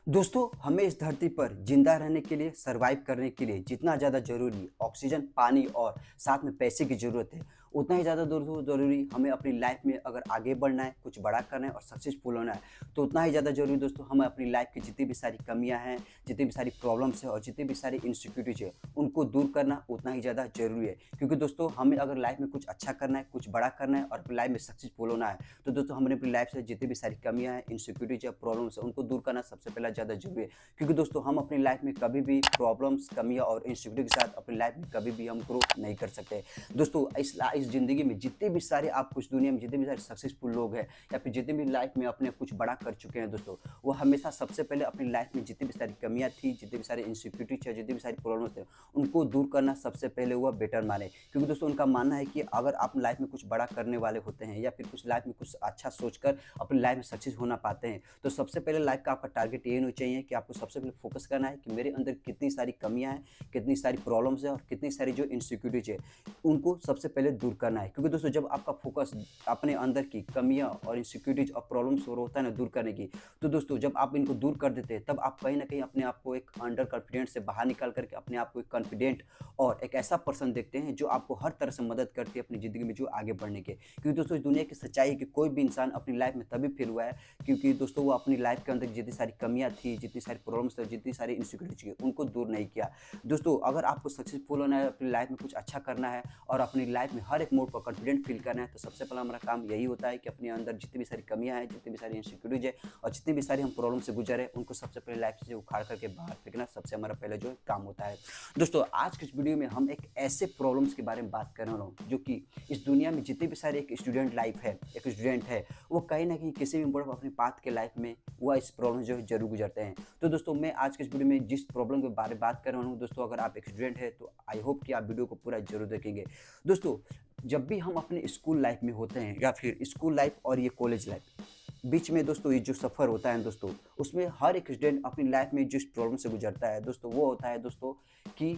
दोस्तों, हमें इस धरती पर जिंदा रहने के लिए, सर्वाइव करने के लिए जितना ज़्यादा ज़रूरी ऑक्सीजन, पानी और साथ में पैसे की ज़रूरत है, उतना ही ज़्यादा दोस्तों ज़रूरी हमें अपनी लाइफ में अगर आगे बढ़ना है, कुछ बड़ा करना है और सक्सेसफुल होना है, तो उतना ही ज़्यादा ज़रूरी दोस्तों हमें अपनी लाइफ की जितनी भी सारी कमियाँ हैं, जितनी भी सारी प्रॉब्लम्स हैं और जितनी भी सारी इनसिक्योरिटीज़ है, उनको दूर करना उतना ही ज़्यादा ज़रूरी है। क्योंकि दोस्तों हमें अगर लाइफ में कुछ अच्छा करना है, कुछ बड़ा करना है और अपनी लाइफ में सक्सेसफुल होना है, तो दोस्तों हमने अपनी लाइफ से जितनी भी सारी कमियाँ हैं, इनसिक्योरिटीज़ है, प्रॉब्लम्स है, उनको दूर करना सबसे पहला ज़्यादा ज़रूरी है। क्योंकि दोस्तों हम अपनी लाइफ में कभी भी प्रॉब्लम्स, कमियाँ और इनसिक्योरिटी के साथ अपनी लाइफ में कभी भी हम ग्रो नहीं कर सकते। दोस्तों इस ज़िंदगी में जितने भी सारे आप कुछ दुनिया में जितने भी सारे सक्सेसफुल लोग हैं या फिर जितने भी लाइफ में अपने कुछ बड़ा कर चुके हैं दोस्तों, वो हमेशा सबसे पहले अपनी लाइफ में जितनी भी सारी कमियाँ थी, जितनी भी सारी इनसिक्योरिटी थी, जितनी भी सारी प्रॉब्लम्स थे, उनको दूर करना सबसे पहले वो बेटर माने। क्योंकि दोस्तों उनका मानना है कि अगर आप लाइफ में कुछ बड़ा करने वाले होते हैं या फिर कुछ लाइफ में कुछ अच्छा सोचकर अपनी लाइफ में सक्सेस होना पाते हैं, तो सबसे पहले लाइफ का आपका टारगेट ये होना चाहिए कि आपको सबसे पहले फोकस करना है कि मेरे अंदर कितनी सारी कमियां हैं, कितनी सारी प्रॉब्लम्स हैं और कितनी सारी जो इनसिक्योरिटीज है, उनको सबसे पहले दूर करना है। क्योंकि दोस्तों जब आपका फोकस अपने अंदर की कमियां और इनसिक्योरिटीज और प्रॉब्लम्स और होता है ना दूर करने की, तो दोस्तों जब आप इनको दूर कर देते हैं तब आप कहीं ना कहीं अपने आप को एक अंडर कॉन्फिडेंस से बाहर निकाल करके अपने आप को एक कॉन्फिडेंट और एक ऐसा पर्सन देखते हैं जो आपको हर तरह से मदद करती है अपनी ज़िंदगी में जो आगे बढ़ने के। क्योंकि दोस्तों इस दुनिया की सच्चाई है कि कोई भी इंसान अपनी लाइफ में तभी फेल हुआ है क्योंकि दोस्तों वो अपनी लाइफ के अंदर जितनी सारी कमियाँ थी, जितनी सारी प्रॉब्लम्स थी, जितनी सारी इनसिक्योरिटी थी, उनको दूर नहीं किया। दोस्तों अगर आपको सक्सेसफुल होना है, अपनी लाइफ में कुछ अच्छा करना है और अपनी लाइफ में हर एक मोड़ पर कॉन्फिडेंट फील करना है, तो सबसे पहला हमारा काम यही होता है कि अपने अंदर जितनी भी सारी कमियाँ हैं, जितनी भी सारी इनसिक्योरिटीज है और जितनी भी सारी हम प्रॉब्लम से गुजरे, उनको सबसे पहले लाइफ से उखाड़ करके बाहर फेंकना सबसे हमारा पहले जो काम होता है। दोस्तों आज के इस वीडियो में हम एक ऐसे प्रॉब्लम्स के बारे में बात कर रहा हूँ जो कि इस दुनिया में जितनी भी सारी एक स्टूडेंट लाइफ है, एक स्टूडेंट है, वो कहीं ना कहीं किसी भी मोड़ पर अपने पाथ के लाइफ में वह इस प्रॉब्लम जो है जरूर गुजरते हैं। तो दोस्तों मैं आज के इस वीडियो में जिस प्रॉब्लम के बारे में बात कर रहा हूँ दोस्तों, अगर आप एक स्टूडेंट है तो आई होप कि आप वीडियो को पूरा जरूर देखेंगे। दोस्तों जब भी हम अपने स्कूल लाइफ में होते हैं या फिर स्कूल लाइफ और ये कॉलेज लाइफ बीच में दोस्तों ये जो सफ़र होता है दोस्तों, उसमें हर एक स्टूडेंट अपनी लाइफ में जिस प्रॉब्लम से गुजरता है दोस्तों, वो होता है दोस्तों कि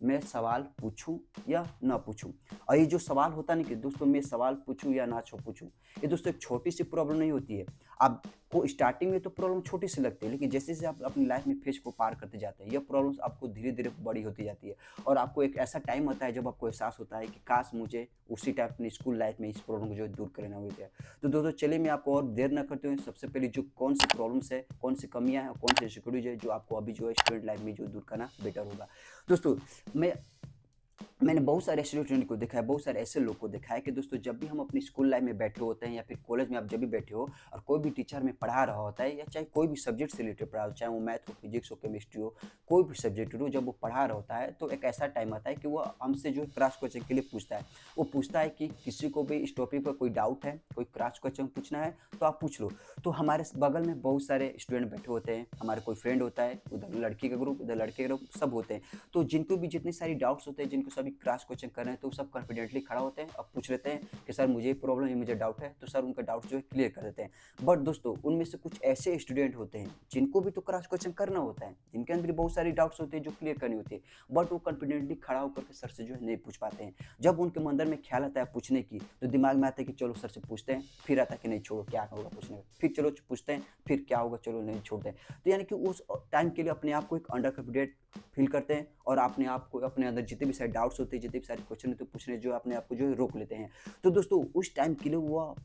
मैं सवाल पूछूं या ना पूछूं। और ये जो सवाल होता नहीं कि दोस्तों मैं सवाल पूछूं या ना पूछूं, ये दोस्तों एक छोटी सी प्रॉब्लम नहीं होती है। आपको स्टार्टिंग में तो प्रॉब्लम छोटी सी लगती है, लेकिन जैसे जैसे आप अपनी लाइफ में फेज को पार करते जाते हैं, यह प्रॉब्लम्स आपको धीरे धीरे बड़ी होती जाती है और आपको एक ऐसा टाइम आता है जब आपको एहसास होता है कि काश मुझे उसी टाइम अपनी स्कूल लाइफ में इस प्रॉब्लम को जो है दूर कर लेना हुआ। तो दोस्तों चलिए मैं आपको और देर ना करते हुए सबसे पहले जो कौन सी प्रॉब्लम्स है, कौन सी कमियां हैं और कौन सी इनसिक्योरिटीज है जो आपको अभी जो है स्टूडेंट लाइफ में जो दूर करना बेटर होगा। दोस्तों मैं मैंने बहुत सारे ऐसे स्टूडेंट को देखा है, बहुत सारे ऐसे लोग को देखा है कि दोस्तों जब भी हम अपनी स्कूल लाइफ में बैठे होते हैं या फिर कॉलेज में आप जब भी बैठे हो और कोई भी टीचर में पढ़ा रहा होता है या चाहे कोई भी सब्जेक्ट से रिलेटेड पढ़ा हो, चाहे वो मैथ हो, फिजिक्स हो, केमिस्ट्री हो, कोई भी सब्जेक्ट हो, जब वो पढ़ा रहा होता है तो एक ऐसा टाइम आता है कि वो हमसे जो है क्रॉस क्वेश्चन के लिए पूछता है। वो पूछता है कि किसी को भी इस टॉपिक पर कोई डाउट है, कोई क्रॉस क्वेश्चन पूछना है तो आप पूछ लो। तो हमारे बगल में बहुत सारे स्टूडेंट बैठे होते हैं, हमारे कोई फ्रेंड होता है, उधर लड़की का ग्रुप, उधर लड़के का ग्रुप, सब होते हैं। तो जिनको भी जितनी सारी डाउट्स होते हैं, जिनको सभी क्रॉस क्वेश्चन कर रहे हैं, तो सब कॉन्फिडेंटली खड़ा होते हैं और पूछ लेते हैं कि सर मुझे ये प्रॉब्लम है, मुझे डाउट है, तो सर उनका डाउट जो है क्लियर कर देते हैं। बट दोस्तों उनमें से कुछ ऐसे स्टूडेंट होते हैं जिनको भी तो क्रॉस क्वेश्चन करना होता है, जिनके अंदर भी बहुत सारी डाउट्स होते हैं जो क्लियर करनी होती है, बट वो कॉन्फिडेंटली खड़ा होकर के सर से जो है नहीं पूछ पाते हैं। जब उनके अंदर में ख्याल आता है पूछने की, तो दिमाग में आता है कि चलो सर से पूछते हैं, फिर आता है कि नहीं छोड़ो क्या होगा पूछने में, फिर चलो पूछते हैं, फिर क्या होगा चलो नहीं छोड़ते हैं। तो यानी कि उस टाइम के लिए अपने आप को एक अंडर कॉन्फिडेंट फील करते हैं और अपने आप को अपने अंदर जितने भी सारे डाउट्स होते हैं, जितने भी सारे क्वेश्चन होते हैं पूछने, जो अपने आप को जो है रोक लेते हैं। तो दोस्तों उस टाइम के लिए वो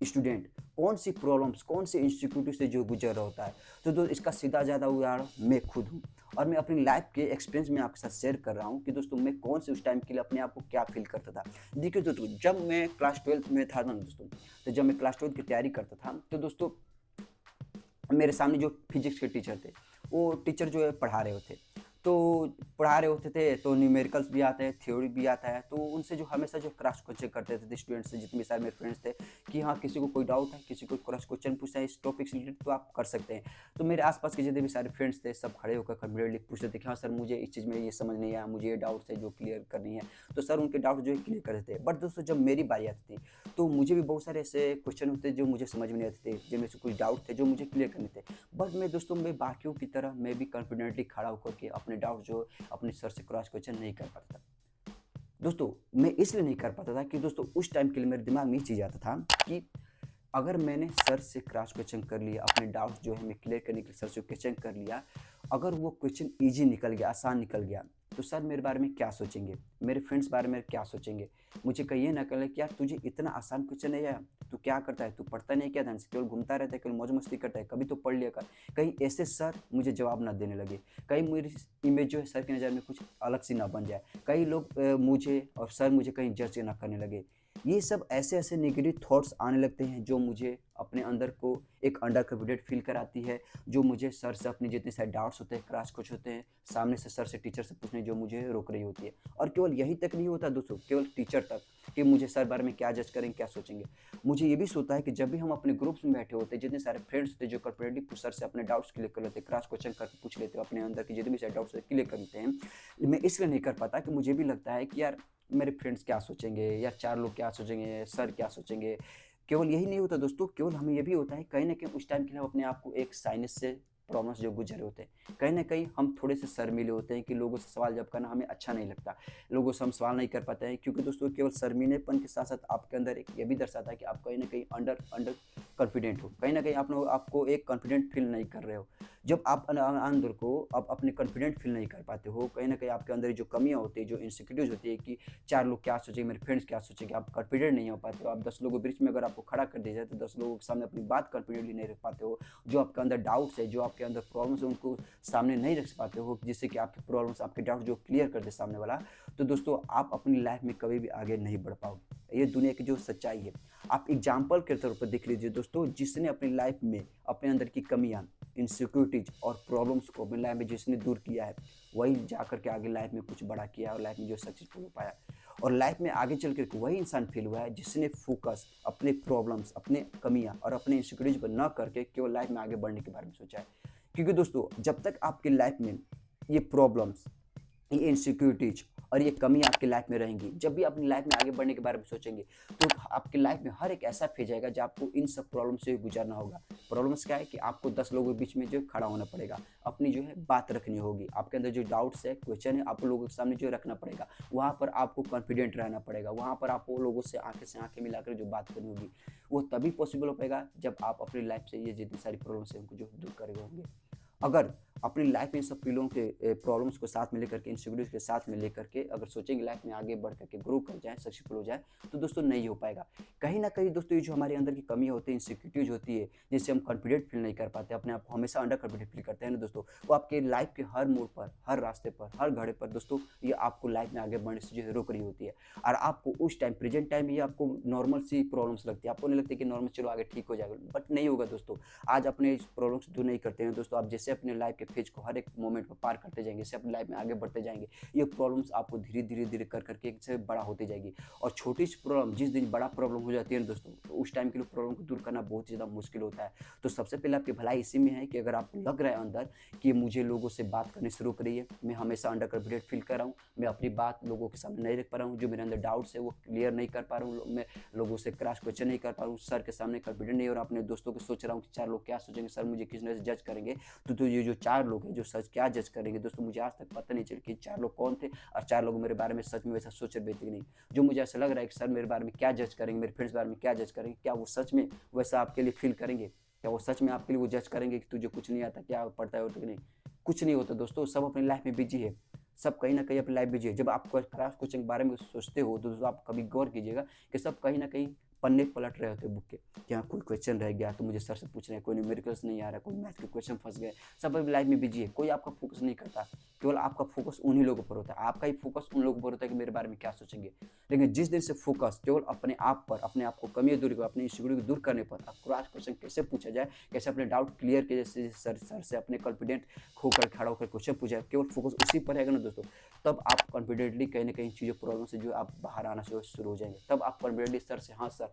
स्टूडेंट कौन सी प्रॉब्लम्स, कौन सी इंस्टीट्यूट से जो गुजर रहा होता है, तो दोस्तों इसका सीधा ज़्यादा उदाहरण मैं खुद हूँ और मैं अपनी लाइफ के एक्सपीरियंस में आपके साथ शेयर कर रहा हूँ कि दोस्तों मैं कौन से उस टाइम के लिए अपने आप को क्या फील करता था। देखिए दोस्तों जब मैं क्लास ट्वेल्थ में था ना दोस्तों, तो जब मैं क्लास ट्वेल्थ की तैयारी करता था तो दोस्तों मेरे सामने जो फिजिक्स के टीचर थे, वो टीचर जो है पढ़ा रहे होते, तो पढ़ा रहे होते थे तो न्यूमेरिकल्स भी आता है, थ्योरी भी आता है, तो उनसे जो हमेशा जो क्रॉस क्वेश्चन करते थे स्टूडेंट्स से, जितने भी सारे मेरे फ्रेंड्स थे कि हाँ किसी को कोई डाउट है, किसी को क्रॉस क्वेश्चन पूछना है इस टॉपिक से रिलेटेड तो आप कर सकते हैं। तो मेरे आसपास के जितने भी सारे फ्रेंड्स थे सब खड़े होकर कॉन्फिडेंटली पूछते थे कि हाँ सर मुझे इस चीज़ में ये समझ नहीं आया, मुझे ये डाउट्स है जो क्लियर करनी है, तो सर उनके डाउट जो है क्लियर कर देते। बट दोस्तों जब मेरी बारी आती थी तो मुझे भी बहुत सारे ऐसे क्वेश्चन होते जो मुझे समझ में नहीं आते थे, जिनमें से कुछ डाउट थे जो मुझे क्लियर करने थे। बट मैं दोस्तों मैं बाकियों की तरह मैं भी कॉन्फिडेंटली खड़ा होकर के अपने डाउट जो अपने सर से क्रॉस क्वेश्चन नहीं कर पाता था। दोस्तों मैं इसलिए नहीं कर पाता था कि दोस्तों उस टाइम के लिए मेरे दिमाग में ये चीज़ आता था कि अगर मैंने सर से क्रॉस क्वेश्चन कर लिया, अपने डाउट्स जो है मैं क्लियर करने के लिए सर से क्वेश्चन कर लिया, अगर वो क्वेश्चन ईज़ी निकल गया, आसान निकल गया, तो सर मेरे बारे में क्या सोचेंगे? मेरे फ्रेंड्स बारे में क्या सोचेंगे? मुझे कहिए ना कहें कि यार तुझे इतना आसान क्वेश्चन नहीं आया, तू क्या करता है? तू पढ़ता नहीं क्या ढंग से? केवल घूमता रहता है, केवल मौज-मस्ती करता है, कभी तो पढ़ लिया कर। कहीं ऐसे सर मुझे जवाब ना देने लगे, कहीं मेरी इमेज जो है सर की नज़र में कुछ अलग सी ना बन जाए, कई लोग मुझे और सर मुझे कहीं जज ना करने लगे। ये सब ऐसे-ऐसे नेगेटिव थॉट्स आने लगते हैं जो मुझे अपने अंदर को एक अंडर कॉन्फिडेंट फ़ील कराती है, जो मुझे सर से अपने जितने सारे डाउट्स होते हैं, क्रैश कुछ होते हैं, सामने से सर से टीचर से पूछने जो मुझे रोक रही होती है। और केवल यही तक नहीं होता दोस्तों, केवल टीचर तक कि मुझे सर बारे में क्या जज करेंगे, क्या सोचेंगे। मुझे ये भी सोचता है कि जब भी हम अपने ग्रुप्स में बैठे होते हैं, जितने सारे फ्रेंड्स होते हैं जो कॉन्फिडेंटली सर से अपने डाउट्स क्लियर कर लेते हैं, क्रैश क्वेश्चन करके पूछ लेते हैं, अपने अंदर के जितने भी सारे डाउट्स क्लियर कर लेते हैं। मैं इसलिए नहीं कर पाता कि मुझे भी लगता है कि यार मेरे फ्रेंड्स क्या सोचेंगे, या 4 लोग क्या सोचेंगे, सर क्या सोचेंगे। केवल यही नहीं होता दोस्तों, केवल हमें ये भी होता है कहीं न कहीं उस टाइम के लिए हम अपने आप को एक साइनेस से प्रॉब्लम से जो गुज़र रहे होते हैं। कहीं न कहीं हम थोड़े से शर्मीले होते हैं कि लोगों से सवाल जब करना हमें अच्छा नहीं लगता। लोगों से हम सवाल नहीं कर पाते हैं क्योंकि दोस्तों केवल शर्मीलेपन के साथ-साथ आपके अंदर एक ये भी दर्शाता है कि आप कहीं न कहीं अंडर अंडर कॉन्फिडेंट हो। कहीं न कहीं आपको एक कॉन्फिडेंट फ़ील नहीं कर रहे हो। जब आप अंदर को आप अपने कॉन्फिडेंट फ़ील नहीं कर पाते हो, कहीं न कहीं आपके अंदर जो कमियाँ होती हैं, जो इनसिक्योरिटीज़ होती है कि 4 लोग क्या सोचेंगे, मेरे फ्रेंड्स क्या सोचेंगे, आप कॉन्फिडेंट नहीं हो पाते हो। आप 10 लोगों के बीच में अगर आपको खड़ा कर दिया जाए तो 10 लोगों के सामने अपनी बात कॉन्फिडेंटली नहीं रख पाते हो। जो आपके अंदर डाउट्स है, जो आपके अंदर प्रॉब्लम्स है, उनको सामने नहीं रख पाते हो, जिससे कि आपकी प्रॉब्लम्स, आपके डाउट जो क्लियर कर दे सामने वाला, तो दोस्तों आप अपनी लाइफ में कभी भी आगे नहीं बढ़ पाओगे। ये दुनिया की जो सच्चाई है। आप एग्जाम्पल के तौर पर देख लीजिए दोस्तों, जिसने अपनी लाइफ में अपने अंदर की कमियाँ, इनसिक्योरिटीज़ और प्रॉब्लम्स को अपनी लाइफ में जिसने दूर किया है, वही जाकर के आगे लाइफ में कुछ बड़ा किया और लाइफ में जो सक्सेसफुल हो पाया। और लाइफ में आगे चल कर के वही इंसान फेल हुआ है जिसने फोकस अपने प्रॉब्लम्स, अपने कमियाँ और अपने इनसिक्योरिटीज़ पर न करके केवल लाइफ में आगे बढ़ने के बारे में सोचा है। क्योंकि दोस्तों जब तक आपकी लाइफ में ये प्रॉब्लम्स, ये इनसिक्योरिटीज और ये कमी आपकी लाइफ में रहेंगी, जब भी अपनी लाइफ में आगे बढ़ने के बारे में सोचेंगे, तो आपकी लाइफ में हर एक ऐसा फेज आएगा जब आपको इन सब प्रॉब्लम से गुजरना होगा। प्रॉब्लम्स क्या है कि आपको 10 लोगों के बीच में जो खड़ा होना पड़ेगा, अपनी जो है बात रखनी होगी, आपके अंदर जो डाउट्स है, क्वेश्चन है, आपको लोगों के सामने जो रखना पड़ेगा, वहाँ पर आपको कॉन्फिडेंट रहना पड़ेगा, वहाँ पर आपको लोगों से आंखें मिलाकर जो बात करनी होगी, वो तभी पॉसिबल हो पाएगा जब आप अपनी लाइफ से ये जितनी सारी प्रॉब्लम्स है उनको जो दूर करे होंगे। अगर अपनी लाइफ में इन सब फीलों के प्रॉब्लम्स को साथ में लेकर के, इनसिक्योरिटीज़ के साथ में लेकर के अगर सोचेंगे लाइफ में आगे बढ़ कर के ग्रो कर जाएँ, सक्सेसफुल हो जाएँ, तो दोस्तों नहीं हो पाएगा। कहीं न कहीं दोस्तों ये जो हमारे अंदर की कमी होती है, इनसिक्योरिटीज़ होती है, जिससे हम कॉन्फिडेंट फील नहीं कर पाते, अपने आप को हमेशा अंडर कॉन्फिडेंट फील करते हैं ना दोस्तों, वो आपके लाइफ के हर मोड़ पर, हर रास्ते पर, हर घड़े पर दोस्तों ये आपको लाइफ में आगे बढ़ने से जो है रोक रही होती है। और आपको उस टाइम, प्रेज़ेंट टाइम ये आपको नॉर्मल सी प्रॉब्लम्स लगती है, आपको नहीं लगती कि नॉर्मल चलो आगे ठीक हो जाएगा, बट नहीं होगा दोस्तों। आज अपने इस प्रॉब्लम से दूर नहीं करते हैं दोस्तों, आप जैसे अपने लाइफ के फेज को हर एक मोमेंट पर पार करते जाएंगे, जैसे अपनी लाइफ में आगे बढ़ते जाएंगे, ये प्रॉब्लम्स आपको धीरे धीरे धीरे कर करके एक से बड़ा होती जाएगी। और छोटी सी प्रॉब्लम जिस दिन बड़ा प्रॉब्लम हो जाती है ना दोस्तों, तो उस टाइम के लिए प्रॉब्लम को दूर करना बहुत ज़्यादा मुश्किल होता है। तो सबसे पहले आपकी भलाई इसी में है कि अगर आपको लग रहा है अंदर कि मुझे लोगों से बात करने से रोक रही है, मैं हमेशा अंडर कॉन्फिडेंट फील कर रहा हूँ, मैं अपनी बात लोगों के सामने नहीं रख पा रहा हूँ, जो मेरे अंदर डाउट्स है वो क्लियर नहीं कर पा रहा हूँ, मैं लोगों से क्रॉस क्वेश्चन नहीं कर पा रहा हूँ, सर के सामने कॉन्फिडेंट नहीं हो रहा, अपने दोस्तों को सोच रहा हूँ कि 4 लोग क्या सोचेंगे, सर मुझे किस तरह से जज करेंगे। तो ये जो 4 लोग हैं जो सच क्या जज करेंगे दोस्तों, मुझे आज तक पता नहीं चला कि 4 लोग कौन थे और 4 लोग मेरे बारे में सच में वैसा सोच रहे थे कि नहीं। जो मुझे ऐसा लग रहा है कि सर मेरे बारे में क्या जज करेंगे, मेरे फ्रेंड्स बारे में क्या जज करेंगे, क्या वो सच में वैसा आपके लिए फील करेंगे? क्या वो सच में आपके लिए वो जज करेंगे कि तुझे कुछ नहीं आता, क्या पढ़ता है और कि नहीं? कुछ नहीं होता दोस्तों, सब अपनी लाइफ में बिजी है। सब कहीं न कहीं अपनी लाइफ बिजी है। जब आप क्रॉस कोचिंग के बारे में सोचते हो तो दोस्तों आप कभी गौर कीजिएगा कि सब कहीं न कहीं पन्ने पलट रहे होते हैं बुक के, कि हाँ कोई क्वेश्चन रह गया तो मुझे सर से पूछना है, कोई न्यूमेरिकल्स नहीं आ रहा, कोई मैथ के क्वेश्चन फँस गए। सब अपनी लाइफ में बिजी है, कोई आपका फोकस नहीं करता। केवल आपका फोकस उन्हीं लोगों पर होता है, आपका ही फोकस उन लोगों पर होता है कि मेरे बारे में क्या सोचेंगे। लेकिन जिस दिन से फोकस केवल अपने आप पर, अपने आप को कमियाँ दूर, अपनी इनसिक्योरिटी को दूर करने पर, अब क्रॉस क्वेश्चन कैसे पूछा जाए, कैसे अपने डाउट क्लियर किए, जैसे सर से अपने कॉन्फिडेंट होकर खड़ा होकर क्वेश्चन पूछा, केवल फोकस उसी पर रहेगा ना दोस्तों, तब आप कॉन्फिडेंटली कहीं न कहीं चीज़ों प्रॉब्लम से जो आप बाहर आना जो शुरू हो जाएँगे। तब आप कॉन्फिडेंटली सर से, हाँ sir,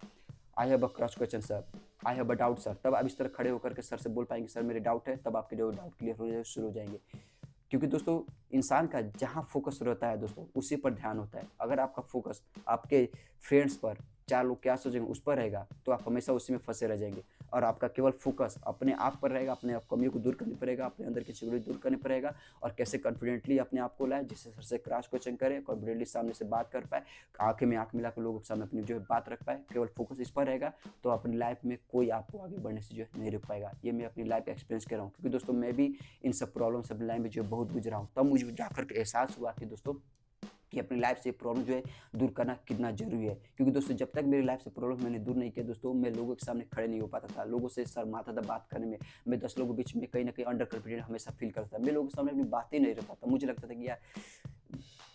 I have a cross question sir, I have a doubt sir, तब आप इस तरह खड़े होकर के सर से बोल पाएँगे सर मेरे डाउट है, तब आपके जो डाउट क्लियर होने शुरू हो जाएँगे। क्योंकि दोस्तों इंसान का जहाँ फोकस रहता है दोस्तों, उसी पर ध्यान होता है। अगर आपका फोकस आपके फ्रेंड्स पर, 4 लोग क्या सोचेंगे उस पर रहेगा, तो आप हमेशा उसी में फँसे रह जाएँगे। और आपका केवल फोकस अपने आप पर रहेगा, अपने आप कमियों को दूर करनी पड़ेगा, अपने अंदर की सिक्योरिटी दूर करनी पड़ेगा और कैसे कॉन्फिडेंटली अपने आप को लाए, जिससे सर से क्रॉस क्वेश्चन करे, कॉन्फिडेंटली सामने से बात कर पाए, आंखें में आंख मिलाकर लोगों के सामने अपनी जो है बात रख पाए। केवल फोकस इस पर रहेगा तो अपनी लाइफ में कोई आपको आगे बढ़ने से जो है नहीं रोक पाएगा। ये मैं अपनी लाइफ एक्सपीरियंस कर रहा हूँ, क्योंकि दोस्तों मैं भी इन सब प्रॉब्लम से अपनी लाइफ में जो बहुत गुजरा हूँ। तब मुझे जाकर के एहसास हुआ कि दोस्तों कि अपनी लाइफ से प्रॉब्लम जो है दूर करना कितना ज़रूरी है। क्योंकि दोस्तों जब तक मेरी लाइफ से प्रॉब्लम मैंने दूर नहीं किया दोस्तों, मैं लोगों के सामने खड़े नहीं हो पाता था, लोगों से शर्माता था बात करने में। मैं 10 लोगों के बीच में कहीं ना कहीं अंडर कॉन्फिडेंट हमेशा फील करता था। मैं लोगों के सामने अपनी बातें नहीं रख पाता। मुझे लगता था कि यार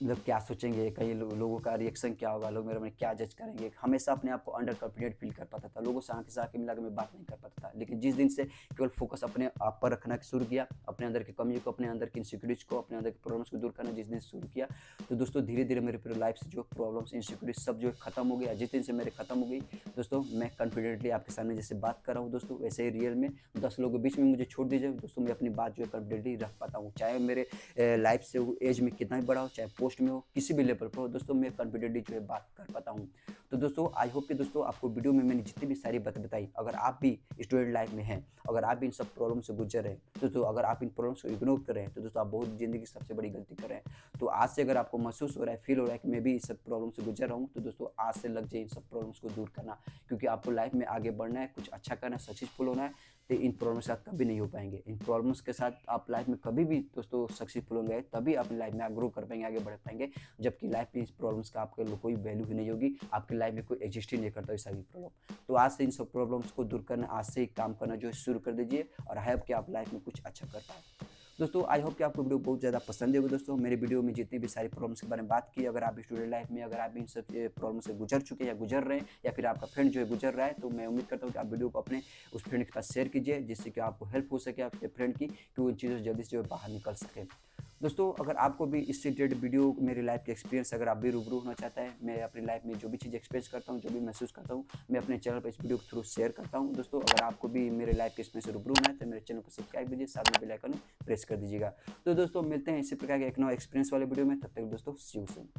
मतलब क्या सोचेंगे, कहीं लोगों का रिएक्शन क्या होगा, लोग मेरे में क्या जज करेंगे। हमेशा अपने आप को अंडर कॉन्फिडेंट फील कर पाता था, लोगों से आंखें से आंखें मिला के मैं बात नहीं कर पाता था। लेकिन जिस दिन से केवल फोकस अपने आप पर रखना शुरू किया, अपने अंदर की कमियों को, अपने अंदर की इनसिक्योरिटीज को, अपने अंदर की प्रॉब्लम्स को दूर करना जिस दिन से शुरू किया, तो दोस्तों धीरे धीरे मेरे पूरे लाइफ से जो प्रॉब्लम्स, इनसिक्योरिटीज सब जो खत्म हो गया। जिस दिन से मेरे खत्म हो गई दोस्तों, मैं कॉन्फिडेंटली आपके सामने जैसे बात कर रहा हूँ दोस्तों, वैसे ही रियल में 10 लोगों के बीच में मुझे छोड़ दीजिए दोस्तों, मैं अपनी बात जो है कॉन्फिडेंटली रख पाता हूँ। चाहे मेरे लाइफ से वो एज में कितना भी बड़ा हो, चाहे पोस्ट में हो, किसी भी लेवल पर हो दोस्तों, मैं कॉन्फिडेंटली जो है बात कर पाता हूँ। तो दोस्तों आई होप कि दोस्तों आपको वीडियो में मैंने जितनी भी सारी बातें बताई, अगर आप भी स्टूडेंट लाइफ में हैं, अगर आप भी इन सब प्रॉब्लम से गुजर रहे हैं तो दोस्तों, अगर आप इन प्रॉब्लम्स को इग्नोर कर रहे हैं तो दोस्तों आप बहुत ज़िंदगी की सबसे बड़ी गलती कर रहे हैं। तो आज से अगर आपको महसूस हो रहा है, फील हो रहा है कि मैं भी इस सब प्रॉब्लम से गुजर रहा हूँ, तो दोस्तों आज से लग जाए इन सब प्रॉब्लम्स को दूर करना। क्योंकि आपको लाइफ में आगे बढ़ना है, कुछ अच्छा करना है, सक्सेसफुल होना है, तो इन प्रॉब्लम्स के साथ कभी नहीं हो पाएंगे। इन प्रॉब्लम्स के साथ आप लाइफ में कभी भी दोस्तों सक्सेसफुल होंगे, तभी अपनी लाइफ में ग्रो कर पाएंगे, आगे बढ़ पाएंगे। जबकि लाइफ में इस प्रॉब्लम्स का आपके कोई वैल्यू ही नहीं होगी, आपकी लाइफ में कोई एग्जिस्ट ही नहीं करता ऐसा भी प्रॉब्लम। तो आज से इन सब प्रॉब्लम्स को दूर करना, आज से ही काम करना जो है शुरू कर दीजिए, और आई होप कि आप लाइफ में कुछ अच्छा कर पाए। दोस्तों आई होप कि आपको वीडियो बहुत ज़्यादा पसंद होगी। दोस्तों मेरे वीडियो में जितनी भी सारी प्रॉब्लम्स के बारे में बात की, अगर आप स्टूडेंट लाइफ में अगर आप इन सब प्रॉब्लम से गुजर चुके हैं या गुजर रहे हैं, या फिर आपका फ्रेंड जो है गुजर रहा है, तो मैं उम्मीद करता हूँ कि आप वीडियो को अपने उस फ्रेंड के पास शेयर कीजिए, जिससे कि आपको हेल्प हो सके आपके फ्रेंड की, कि वो इन चीज़ों से जल्दी से जो है बाहर निकल सके। दोस्तों अगर आपको भी इससे रिलेटेड वीडियो, मेरी लाइफ के एक्सपीरियंस, अगर आप भी रूबरू होना चाहते हैं, मैं अपनी लाइफ में जो भी चीज़ एक्सपीरियंस करता हूँ, जो भी महसूस करता हूँ, मैं अपने चैनल पर इस वीडियो के थ्रू शेयर करता हूँ। दोस्तों अगर आपको भी मेरे लाइफ के इसमें से रूबरू होना है तो मेरे चैनल को सब्सक्राइब कीजिए, साथ में बेल आइकन प्रेस कर दीजिएगा। तो दोस्तों मिलते हैं इसी प्रकार के एक नया एक्सपीरियंस वाले वीडियो में, तब तक दोस्तों सी यू सून।